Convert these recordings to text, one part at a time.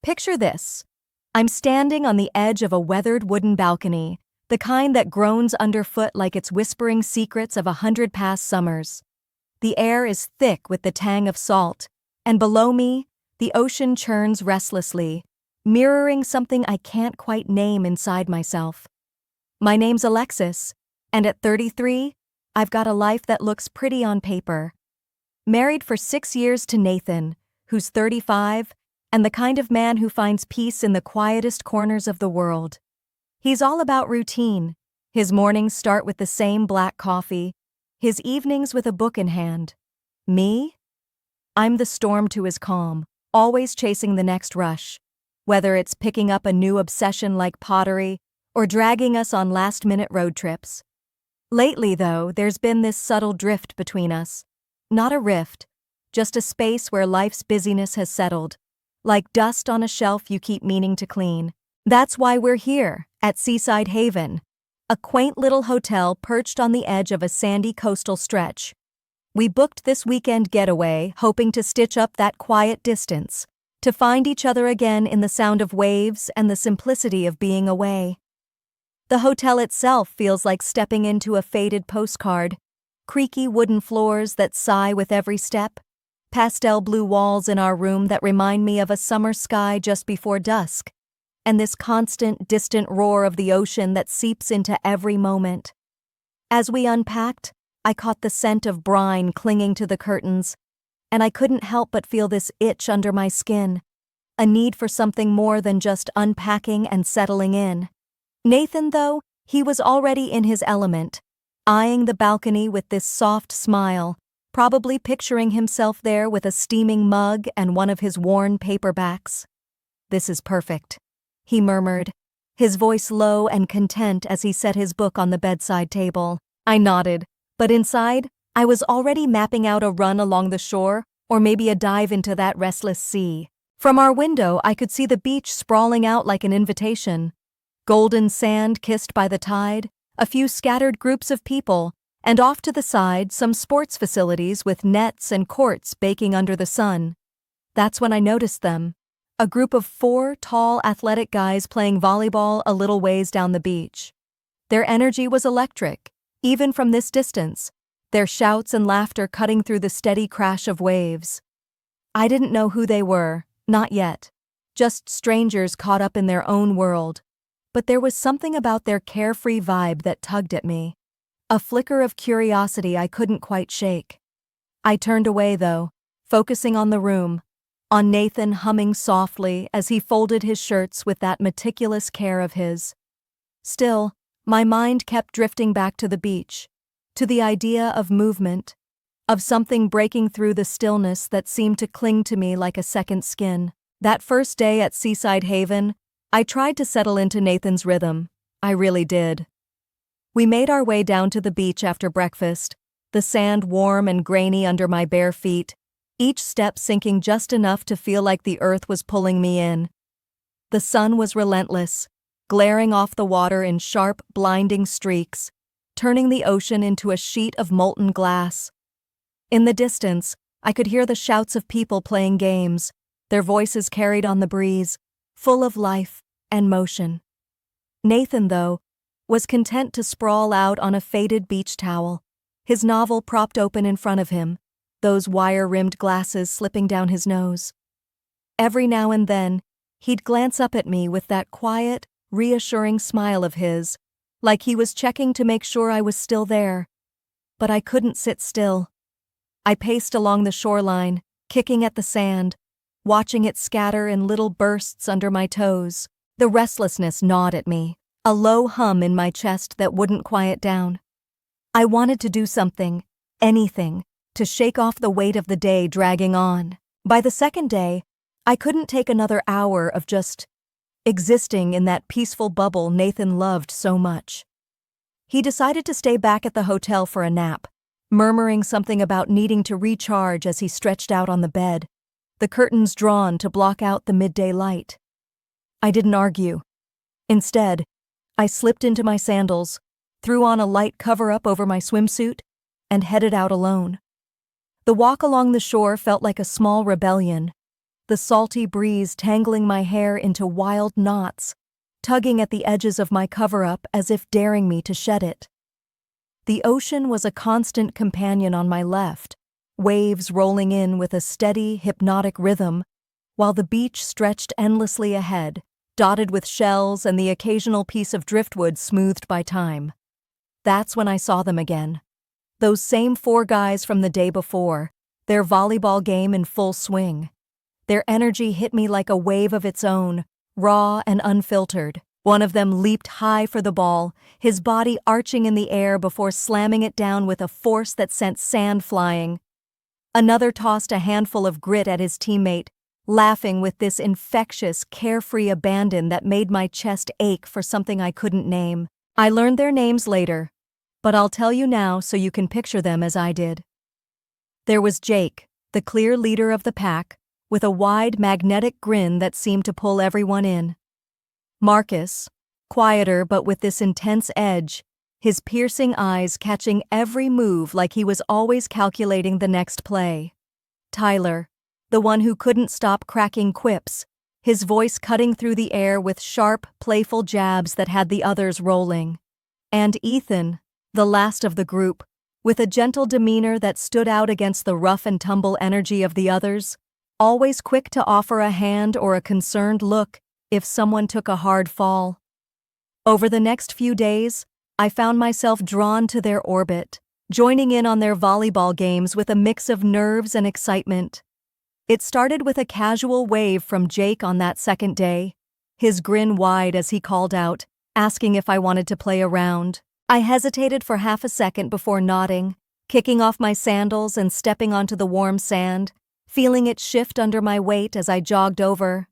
Picture this. I'm standing on the edge of a weathered wooden balcony, the kind that groans underfoot like it's whispering secrets of 100 past summers. The air is thick with the tang of salt, and below me, the ocean churns restlessly, mirroring something I can't quite name inside myself. My name's Alexis, and at 33, I've got a life that looks pretty on paper. Married for 6 years to Nathan, who's 35, and the kind of man who finds peace in the quietest corners of the world. He's all about routine. His mornings start with the same black coffee, his evenings with a book in hand. Me? I'm the storm to his calm, always chasing the next rush, whether it's picking up a new obsession like pottery or dragging us on last-minute road trips. Lately, though, there's been this subtle drift between us. Not a rift, just a space where life's busyness has settled, like dust on a shelf you keep meaning to clean. That's why we're here, at Seaside Haven, a quaint little hotel perched on the edge of a sandy coastal stretch. We booked this weekend getaway, hoping to stitch up that quiet distance, to find each other again in the sound of waves and the simplicity of being away. The hotel itself feels like stepping into a faded postcard, creaky wooden floors that sigh with every step, pastel blue walls in our room that remind me of a summer sky just before dusk, and this constant, distant roar of the ocean that seeps into every moment. As we unpacked, I caught the scent of brine clinging to the curtains, and I couldn't help but feel this itch under my skin, a need for something more than just unpacking and settling in. Nathan, though, he was already in his element, eyeing the balcony with this soft smile, probably picturing himself there with a steaming mug and one of his worn paperbacks. "This is perfect," he murmured, his voice low and content as he set his book on the bedside table. I nodded, but inside, I was already mapping out a run along the shore or maybe a dive into that restless sea. From our window, I could see the beach sprawling out like an invitation. Golden sand kissed by the tide, a few scattered groups of people, and off to the side, some sports facilities with nets and courts baking under the sun. That's when I noticed them. A group of 4 tall, athletic guys playing volleyball a little ways down the beach. Their energy was electric, even from this distance, their shouts and laughter cutting through the steady crash of waves. I didn't know who they were, not yet, just strangers caught up in their own world. But there was something about their carefree vibe that tugged at me, a flicker of curiosity I couldn't quite shake. I turned away, though, focusing on the room, on Nathan humming softly as he folded his shirts with that meticulous care of his. Still, my mind kept drifting back to the beach, to the idea of movement, of something breaking through the stillness that seemed to cling to me like a second skin. That first day at Seaside Haven, I tried to settle into Nathan's rhythm. I really did. We made our way down to the beach after breakfast, the sand warm and grainy under my bare feet, each step sinking just enough to feel like the earth was pulling me in. The sun was relentless, glaring off the water in sharp, blinding streaks, turning the ocean into a sheet of molten glass. In the distance, I could hear the shouts of people playing games, their voices carried on the breeze, full of life and motion. Nathan, though, was content to sprawl out on a faded beach towel, his novel propped open in front of him, those wire-rimmed glasses slipping down his nose. Every now and then, he'd glance up at me with that quiet, reassuring smile of his, like he was checking to make sure I was still there. But I couldn't sit still. I paced along the shoreline, kicking at the sand, watching it scatter in little bursts under my toes. The restlessness gnawed at me, a low hum in my chest that wouldn't quiet down. I wanted to do something, anything, to shake off the weight of the day dragging on. By the second day, I couldn't take another hour of just existing in that peaceful bubble Nathan loved so much. He decided to stay back at the hotel for a nap, murmuring something about needing to recharge as he stretched out on the bed, the curtains drawn to block out the midday light. I didn't argue. Instead, I slipped into my sandals, threw on a light cover-up over my swimsuit, and headed out alone. The walk along the shore felt like a small rebellion, the salty breeze tangling my hair into wild knots, tugging at the edges of my cover-up as if daring me to shed it. The ocean was a constant companion on my left, waves rolling in with a steady, hypnotic rhythm, while the beach stretched endlessly ahead, dotted with shells and the occasional piece of driftwood smoothed by time. That's when I saw them again. Those same 4 guys from the day before, their volleyball game in full swing. Their energy hit me like a wave of its own, raw and unfiltered. One of them leaped high for the ball, his body arching in the air before slamming it down with a force that sent sand flying. Another tossed a handful of grit at his teammate, laughing with this infectious, carefree abandon that made my chest ache for something I couldn't name. I learned their names later, but I'll tell you now so you can picture them as I did. There was Jake, the clear leader of the pack, with a wide, magnetic grin that seemed to pull everyone in. Marcus, quieter but with this intense edge, his piercing eyes catching every move like he was always calculating the next play. Tyler, the one who couldn't stop cracking quips, his voice cutting through the air with sharp, playful jabs that had the others rolling. And Ethan, the last of the group, with a gentle demeanor that stood out against the rough-and-tumble energy of the others, always quick to offer a hand or a concerned look if someone took a hard fall. Over the next few days, I found myself drawn to their orbit, joining in on their volleyball games with a mix of nerves and excitement. It started with a casual wave from Jake on that second day, his grin wide as he called out, asking if I wanted to play a round. I hesitated for half a second before nodding, kicking off my sandals and stepping onto the warm sand, feeling it shift under my weight as I jogged over.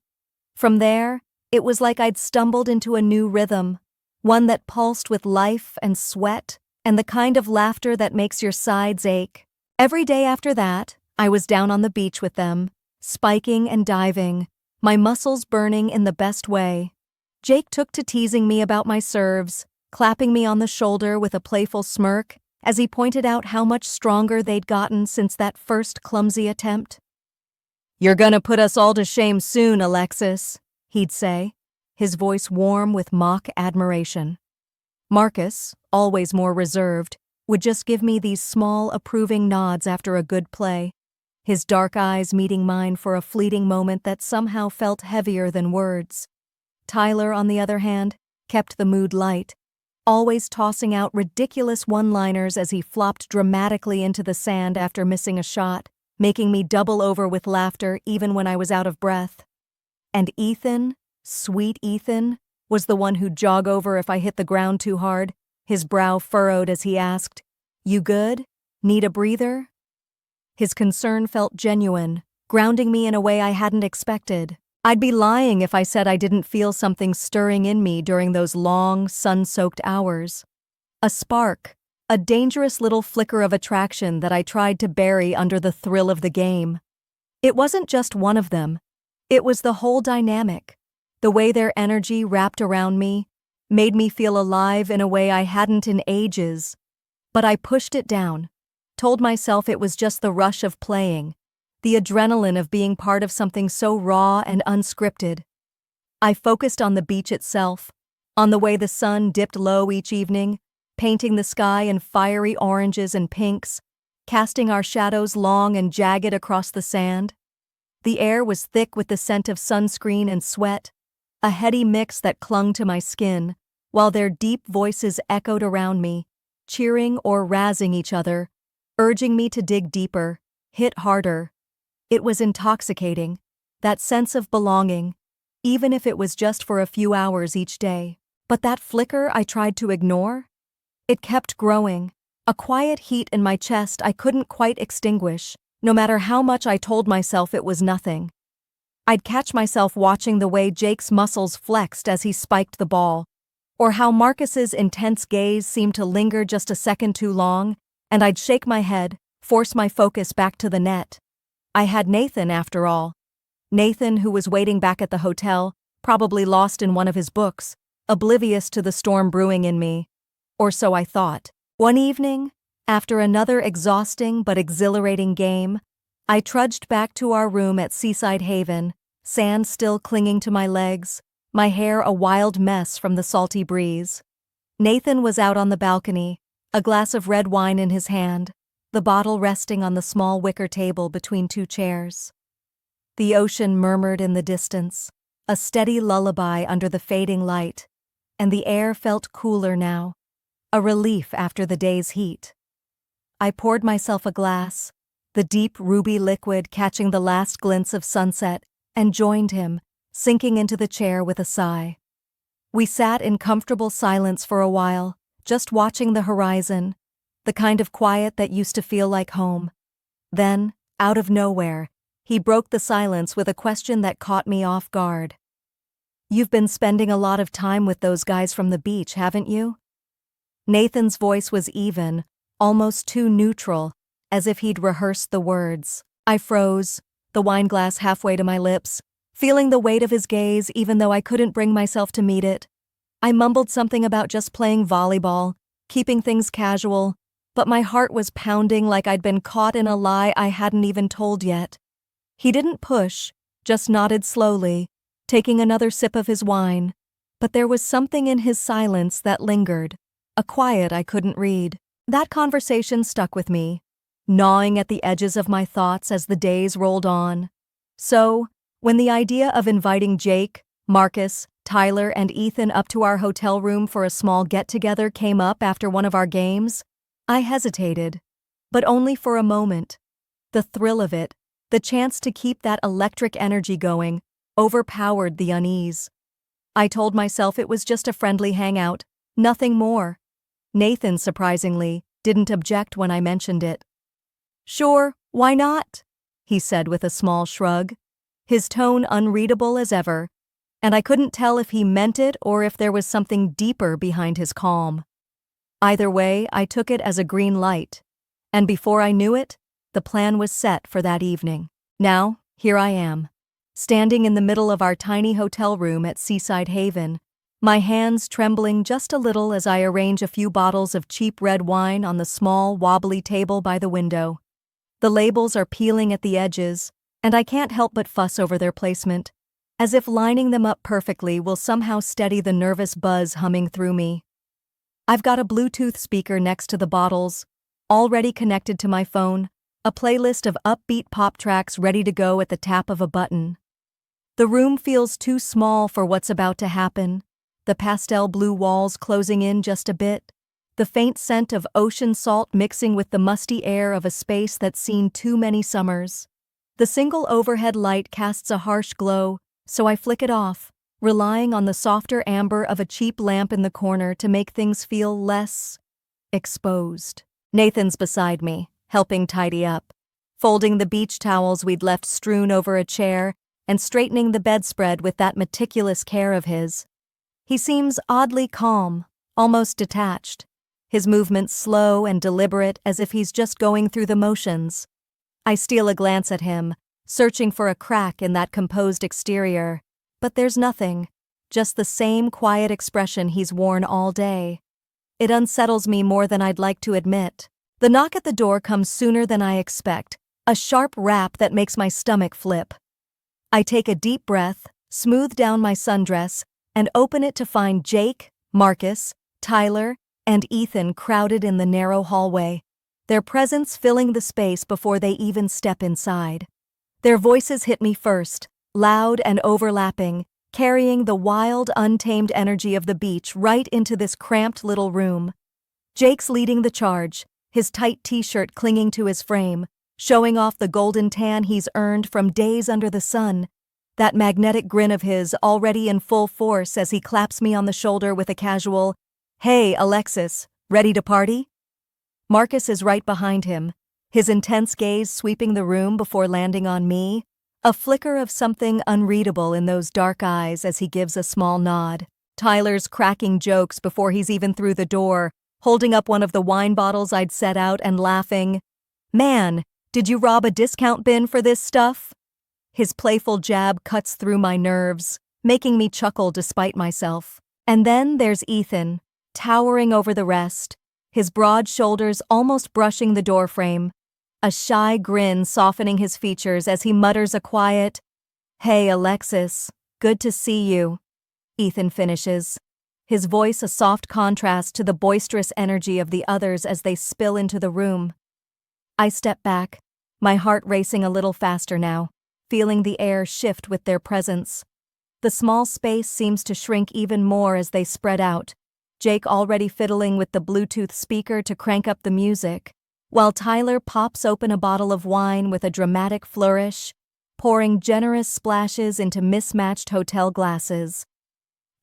From there, it was like I'd stumbled into a new rhythm, one that pulsed with life and sweat and the kind of laughter that makes your sides ache. Every day after that, I was down on the beach with them, spiking and diving, my muscles burning in the best way. Jake took to teasing me about my serves, clapping me on the shoulder with a playful smirk as he pointed out how much stronger they'd gotten since that first clumsy attempt. "You're gonna put us all to shame soon, Alexis," he'd say, his voice warm with mock admiration. Marcus, always more reserved, would just give me these small, approving nods after a good play, his dark eyes meeting mine for a fleeting moment that somehow felt heavier than words. Tyler, on the other hand, kept the mood light, always tossing out ridiculous one-liners as he flopped dramatically into the sand after missing a shot, making me double over with laughter even when I was out of breath. And Ethan, sweet Ethan, was the one who'd jog over if I hit the ground too hard, his brow furrowed as he asked, "You good? Need a breather?" His concern felt genuine, grounding me in a way I hadn't expected. I'd be lying if I said I didn't feel something stirring in me during those long, sun-soaked hours. A spark, a dangerous little flicker of attraction that I tried to bury under the thrill of the game. It wasn't just one of them. It was the whole dynamic. The way their energy wrapped around me made me feel alive in a way I hadn't in ages. But I pushed it down, told myself it was just the rush of playing, the adrenaline of being part of something so raw and unscripted. I focused on the beach itself, on the way the sun dipped low each evening, painting the sky in fiery oranges and pinks, casting our shadows long and jagged across the sand. The air was thick with the scent of sunscreen and sweat, a heady mix that clung to my skin, while their deep voices echoed around me, cheering or razzing each other, urging me to dig deeper, hit harder. It was intoxicating, that sense of belonging, even if it was just for a few hours each day. But that flicker I tried to ignore? It kept growing, a quiet heat in my chest I couldn't quite extinguish, no matter how much I told myself it was nothing. I'd catch myself watching the way Jake's muscles flexed as he spiked the ball, or how Marcus's intense gaze seemed to linger just a second too long, and I'd shake my head, force my focus back to the net. I had Nathan, after all. Nathan, who was waiting back at the hotel, probably lost in one of his books, oblivious to the storm brewing in me. Or so I thought. One evening, after another exhausting but exhilarating game, I trudged back to our room at Seaside Haven, sand still clinging to my legs, my hair a wild mess from the salty breeze. Nathan was out on the balcony, a glass of red wine in his hand, the bottle resting on the small wicker table between two chairs. The ocean murmured in the distance, a steady lullaby under the fading light, and the air felt cooler now, a relief after the day's heat. I poured myself a glass, the deep ruby liquid catching the last glints of sunset, and joined him, sinking into the chair with a sigh. We sat in comfortable silence for a while, just watching the horizon, the kind of quiet that used to feel like home. Then, out of nowhere, he broke the silence with a question that caught me off guard. "You've been spending a lot of time with those guys from the beach, haven't you?" Nathan's voice was even, almost too neutral, as if he'd rehearsed the words. I froze, the wine glass halfway to my lips, feeling the weight of his gaze even though I couldn't bring myself to meet it. I mumbled something about just playing volleyball, keeping things casual, but my heart was pounding like I'd been caught in a lie I hadn't even told yet. He didn't push, just nodded slowly, taking another sip of his wine, but there was something in his silence that lingered, a quiet I couldn't read. That conversation stuck with me, gnawing at the edges of my thoughts as the days rolled on. So, when the idea of inviting Jake, Marcus, Tyler, and Ethan up to our hotel room for a small get-together came up after one of our games, I hesitated, but only for a moment. The thrill of it, the chance to keep that electric energy going, overpowered the unease. I told myself it was just a friendly hangout, nothing more. Nathan, surprisingly, didn't object when I mentioned it. "Sure, why not?" he said with a small shrug, his tone unreadable as ever, and I couldn't tell if he meant it or if there was something deeper behind his calm. Either way, I took it as a green light, and before I knew it, the plan was set for that evening. Now, here I am, standing in the middle of our tiny hotel room at Seaside Haven, my hands trembling just a little as I arrange a few bottles of cheap red wine on the small, wobbly table by the window. The labels are peeling at the edges, and I can't help but fuss over their placement, as if lining them up perfectly will somehow steady the nervous buzz humming through me. I've got a Bluetooth speaker next to the bottles, already connected to my phone, a playlist of upbeat pop tracks ready to go at the tap of a button. The room feels too small for what's about to happen, the pastel blue walls closing in just a bit, the faint scent of ocean salt mixing with the musty air of a space that's seen too many summers. The single overhead light casts a harsh glow, so I flick it off, relying on the softer amber of a cheap lamp in the corner to make things feel less exposed. Nathan's beside me, helping tidy up, folding the beach towels we'd left strewn over a chair and straightening the bedspread with that meticulous care of his. He seems oddly calm, almost detached, his movements slow and deliberate as if he's just going through the motions. I steal a glance at him, searching for a crack in that composed exterior, but there's nothing, just the same quiet expression he's worn all day. It unsettles me more than I'd like to admit. The knock at the door comes sooner than I expect, a sharp rap that makes my stomach flip. I take a deep breath, smooth down my sundress, and open it to find Jake, Marcus, Tyler, and Ethan crowded in the narrow hallway, their presence filling the space before they even step inside. Their voices hit me first, loud and overlapping, carrying the wild, untamed energy of the beach right into this cramped little room. Jake's leading the charge, his tight t-shirt clinging to his frame, showing off the golden tan he's earned from days under the sun. That magnetic grin of his already in full force as he claps me on the shoulder with a casual, "Hey, Alexis, ready to party?" Marcus is right behind him, his intense gaze sweeping the room before landing on me, a flicker of something unreadable in those dark eyes as he gives a small nod. Tyler's cracking jokes before he's even through the door, holding up one of the wine bottles I'd set out and laughing. "Man, did you rob a discount bin for this stuff?" His playful jab cuts through my nerves, making me chuckle despite myself. And then there's Ethan, towering over the rest, his broad shoulders almost brushing the doorframe, a shy grin softening his features as he mutters a quiet, "Hey, Alexis, good to see you," Ethan finishes, his voice a soft contrast to the boisterous energy of the others as they spill into the room. I step back, my heart racing a little faster now, feeling the air shift with their presence. The small space seems to shrink even more as they spread out, Jake already fiddling with the Bluetooth speaker to crank up the music, while Tyler pops open a bottle of wine with a dramatic flourish, pouring generous splashes into mismatched hotel glasses.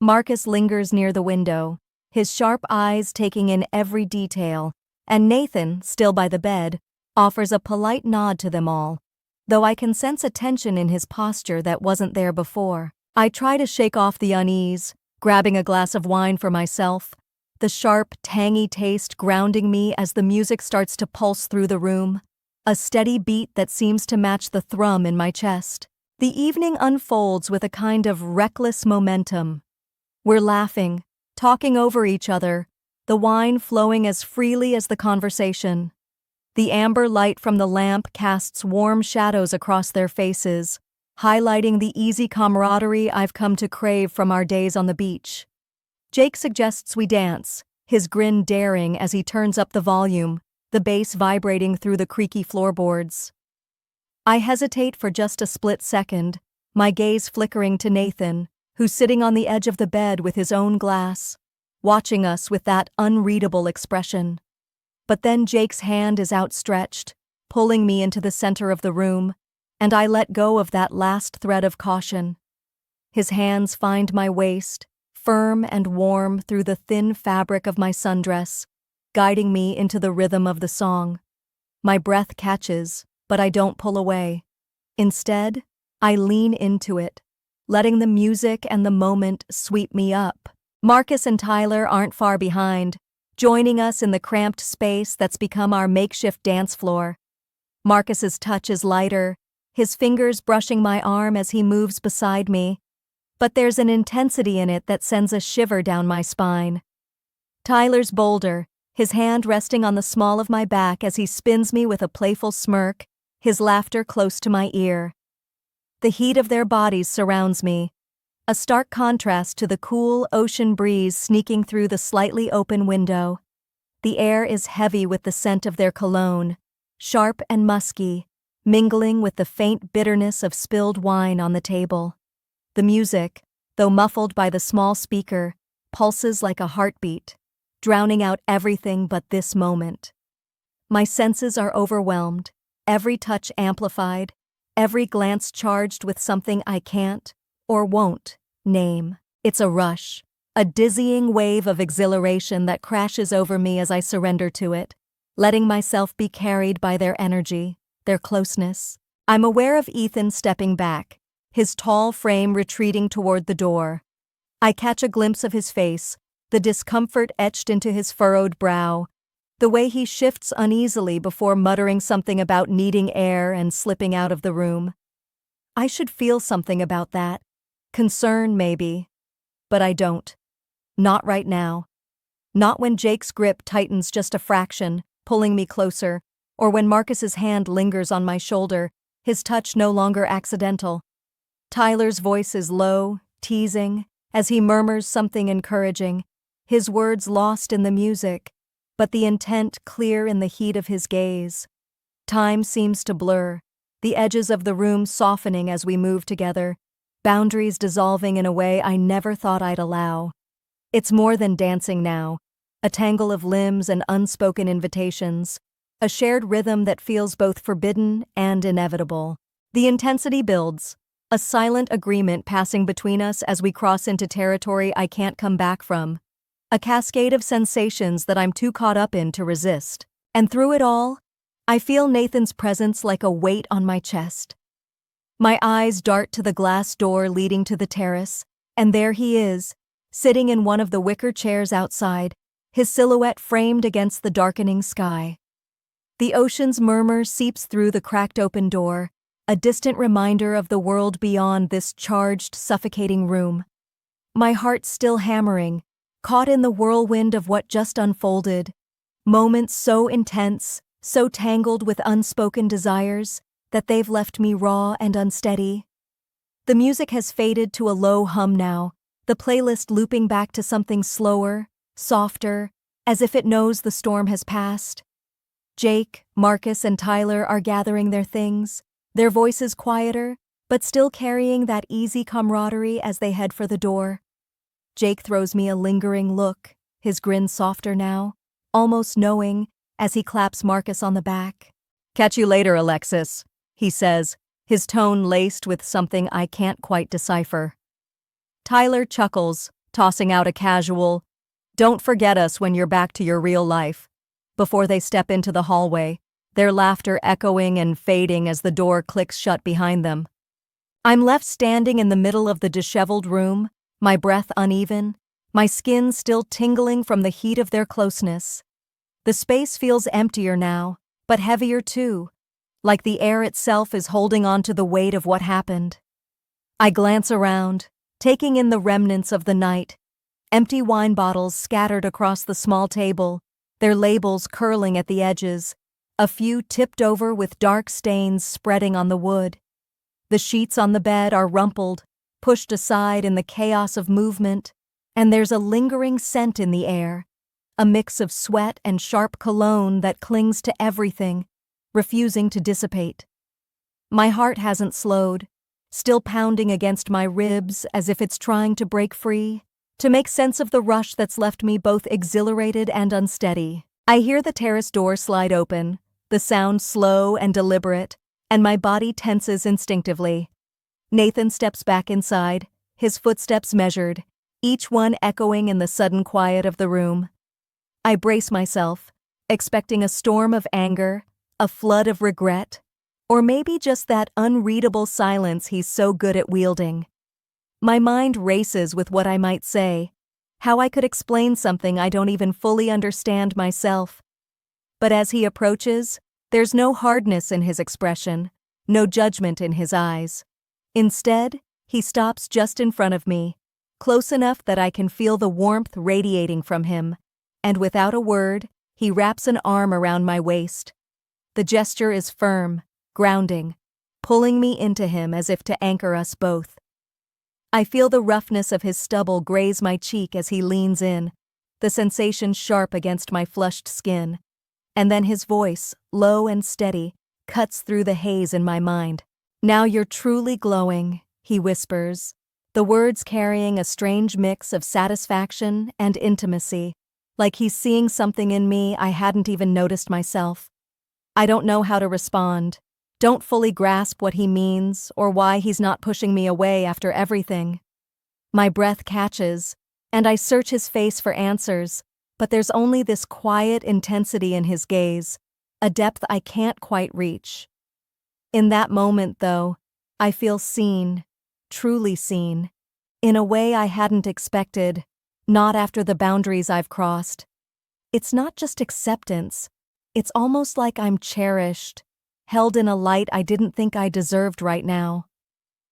Marcus lingers near the window, his sharp eyes taking in every detail, and Nathan, still by the bed, offers a polite nod to them all, though I can sense a tension in his posture that wasn't there before. I try to shake off the unease, grabbing a glass of wine for myself, the sharp, tangy taste grounding me as the music starts to pulse through the room, a steady beat that seems to match the thrum in my chest. The evening unfolds with a kind of reckless momentum. We're laughing, talking over each other, the wine flowing as freely as the conversation. The amber light from the lamp casts warm shadows across their faces, highlighting the easy camaraderie I've come to crave from our days on the beach. Jake suggests we dance, his grin daring as he turns up the volume, the bass vibrating through the creaky floorboards. I hesitate for just a split second, my gaze flickering to Nathan, who's sitting on the edge of the bed with his own glass, watching us with that unreadable expression. But then Jake's hand is outstretched, pulling me into the center of the room, and I let go of that last thread of caution. His hands find my waist, firm and warm through the thin fabric of my sundress, guiding me into the rhythm of the song. My breath catches, but I don't pull away. Instead, I lean into it, letting the music and the moment sweep me up. Marcus and Tyler aren't far behind, joining us in the cramped space that's become our makeshift dance floor. Marcus's touch is lighter, his fingers brushing my arm as he moves beside me, but there's an intensity in it that sends a shiver down my spine. Tyler's bolder, his hand resting on the small of my back as he spins me with a playful smirk, his laughter close to my ear. The heat of their bodies surrounds me, a stark contrast to the cool ocean breeze sneaking through the slightly open window. The air is heavy with the scent of their cologne, sharp and musky, mingling with the faint bitterness of spilled wine on the table. The music, though muffled by the small speaker, pulses like a heartbeat, drowning out everything but this moment. My senses are overwhelmed, every touch amplified, every glance charged with something I can't, or won't, name. It's a rush, a dizzying wave of exhilaration that crashes over me as I surrender to it, letting myself be carried by their energy, their closeness. I'm aware of Ethan stepping back, his tall frame retreating toward the door. I catch a glimpse of his face, the discomfort etched into his furrowed brow, the way he shifts uneasily before muttering something about needing air and slipping out of the room. I should feel something about that. Concern, maybe. But I don't. Not right now. Not when Jake's grip tightens just a fraction, pulling me closer, or when Marcus's hand lingers on my shoulder, his touch no longer accidental. Tyler's voice is low, teasing, as he murmurs something encouraging, his words lost in the music, but the intent clear in the heat of his gaze. Time seems to blur, the edges of the room softening as we move together, boundaries dissolving in a way I never thought I'd allow. It's more than dancing now, a tangle of limbs and unspoken invitations, a shared rhythm that feels both forbidden and inevitable. The intensity builds, a silent agreement passing between us as we cross into territory I can't come back from, a cascade of sensations that I'm too caught up in to resist. And through it all, I feel Nathan's presence like a weight on my chest. My eyes dart to the glass door leading to the terrace, and there he is, sitting in one of the wicker chairs outside, his silhouette framed against the darkening sky. The ocean's murmur seeps through the cracked open door, a distant reminder of the world beyond this charged, suffocating room. My heart still hammering, caught in the whirlwind of what just unfolded, moments so intense, so tangled with unspoken desires that they've left me raw and unsteady. The music has faded to a low hum now, the playlist looping back to something slower, softer, as if it knows the storm has passed. Jake, Marcus, and Tyler are gathering their things, their voices quieter, but still carrying that easy camaraderie as they head for the door. Jake throws me a lingering look, his grin softer now, almost knowing, as he claps Marcus on the back. "Catch you later, Alexis," he says, his tone laced with something I can't quite decipher. Tyler chuckles, tossing out a casual, "Don't forget us when you're back to your real life," before they step into the hallway, their laughter echoing and fading as the door clicks shut behind them. I'm left standing in the middle of the disheveled room, my breath uneven, my skin still tingling from the heat of their closeness. The space feels emptier now, but heavier too, like the air itself is holding on to the weight of what happened. I glance around, taking in the remnants of the night, empty wine bottles scattered across the small table, their labels curling at the edges, a few tipped over with dark stains spreading on the wood. The sheets on the bed are rumpled, pushed aside in the chaos of movement, and there's a lingering scent in the air, a mix of sweat and sharp cologne that clings to everything, refusing to dissipate. My heart hasn't slowed, still pounding against my ribs as if it's trying to break free, to make sense of the rush that's left me both exhilarated and unsteady. I hear the terrace door slide open, the sound slow and deliberate, and my body tenses instinctively. Nathan steps back inside, his footsteps measured, each one echoing in the sudden quiet of the room. I brace myself, expecting a storm of anger, a flood of regret, or maybe just that unreadable silence he's so good at wielding. My mind races with what I might say, how I could explain something I don't even fully understand myself. But as he approaches, there's no hardness in his expression, no judgment in his eyes. Instead, he stops just in front of me, close enough that I can feel the warmth radiating from him, and without a word, he wraps an arm around my waist. The gesture is firm, grounding, pulling me into him as if to anchor us both. I feel the roughness of his stubble graze my cheek as he leans in, the sensation sharp against my flushed skin. And then his voice, low and steady, cuts through the haze in my mind. "Now you're truly glowing," he whispers, the words carrying a strange mix of satisfaction and intimacy, like he's seeing something in me I hadn't even noticed myself. I don't know how to respond, don't fully grasp what he means or why he's not pushing me away after everything. My breath catches, and I search his face for answers, but there's only this quiet intensity in his gaze, a depth I can't quite reach. In that moment, though, I feel seen, truly seen, in a way I hadn't expected, not after the boundaries I've crossed. It's not just acceptance, it's almost like I'm cherished, held in a light I didn't think I deserved right now.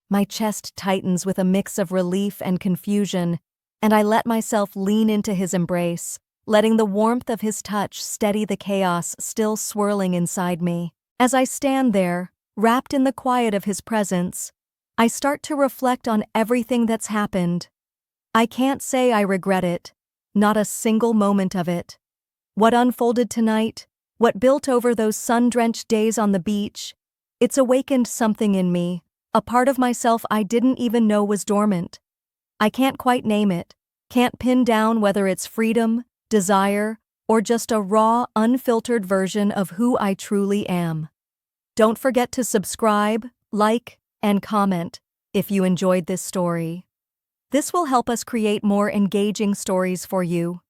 My chest tightens with a mix of relief and confusion, and I let myself lean into his embrace, letting the warmth of his touch steady the chaos still swirling inside me. As I stand there, wrapped in the quiet of his presence, I start to reflect on everything that's happened. I can't say I regret it, not a single moment of it. What unfolded tonight, what built over those sun-drenched days on the beach, it's awakened something in me, a part of myself I didn't even know was dormant. I can't quite name it, can't pin down whether it's freedom, desire, or just a raw, unfiltered version of who I truly am. Don't forget to subscribe, like, and comment if you enjoyed this story. This will help us create more engaging stories for you.